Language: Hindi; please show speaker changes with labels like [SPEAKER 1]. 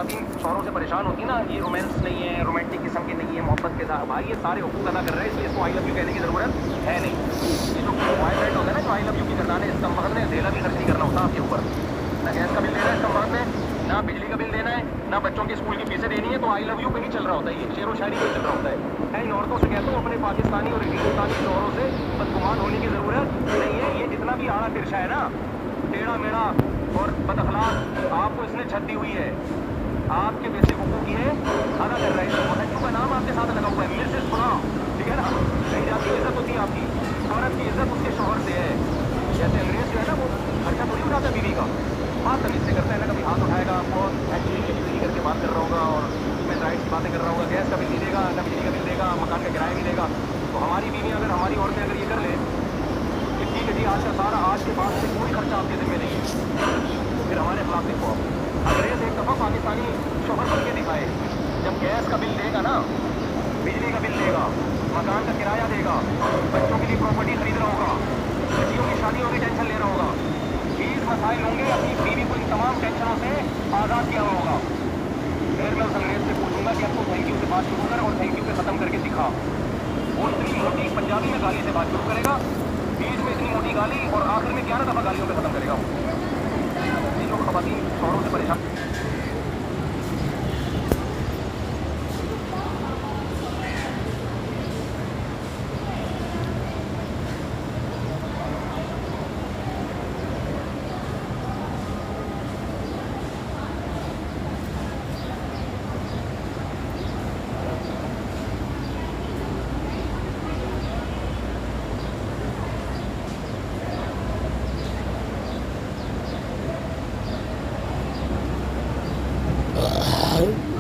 [SPEAKER 1] खवातीन शौहरों से परेशान होती है ना, ये रोमांस नहीं है, रोमांटिक किस्म की नहीं है, मोहब्बत के साथ, भाई ये सारे हुकूक अदा कर रहे हैं, इसलिए इसको आई लव यू कहने की ज़रूरत है नहीं। ये जो बॉयफ्रेंड होता है ना, जो आई लव यू की करना है, इसका मकसद ने धेला भी खर्च नहीं करना होता आपके ऊपर। ना गैस का बिल देना है इसका मकसद ने, ना बिजली का बिल देना है, ना बच्चों की स्कूल की फीसें देनी है, तो आई लव यू पे ही चल रहा होता है, ये शेर व शायरी पे चल रहा होता है। इन औरतों से कहता हूँ अपने पाकिस्तानी और हिंदुस्तानी शौहरों से बदगुमान होने की ज़रूरत नहीं है। ये जितना भी आड़ा तिरछा है ना, टेढ़ा मेढ़ा और बदअखलाक, आपको इसने छत दी हुई है, आपके बेसिक हुकूक ये अदा कर रहे हैं। बच्चों का नाम आपके साथ लगा हुआ है, मिसेस फलां, ठीक है ना, कहीं जाती इज्जत होती है आपकी, औरत की इज्जत उसके शौहर से है। जैसे अंग्रेज जो है ना, वो खर्चा थोड़ी उठाता बीवी का, बात तमीज से करता है ना, कभी हाथ उठाएगा आपको एक्चुअली करके बात कर रहा होगा और ह्यूमन राइट्स की बातें कर रहा होगा, गैस का बिल नहीं देगा, ना बिजली का बिल देगा, मकान का किराया नहीं देगा। तो हमारी बीवी अगर, हमारी औरतें अगर ये कर ले कि ठीक है जी, आज का सारा, आज के बाद से कोई खर्चा आपके जिम्मे नहीं है, फिर हमारे खिलाफ देखो आप। अंग्रेज एक दफ़ा पाकिस्तानी शोहर बन के दिखाए, जब गैस का बिल देगा ना, बिजली का बिल देगा, मकान का किराया देगा, बच्चों के लिए प्रॉपर्टी खरीद रहा होगा, बच्चियों की शादियों की टेंशन ले रहा होगा, चीज मसाइल होंगे, अपनी बीवी को इन तमाम टेंशनों से आज़ाद किया होगा, फिर मैं उस अंग्रेज से पूछूंगा कि अब तू थैंक यू से बात शुरू कर और थैंक यू से ख़त्म करके दिखा। वो इतनी मोटी पंजाबी में गाली से बात शुरू करेगा, बीच में इतनी मोटी गाली और आखिर में 11 दफ़ा गालियों पे ख़त्म करेगा। ये जो खवातीन शौहरों से परेशान
[SPEAKER 2] Bye.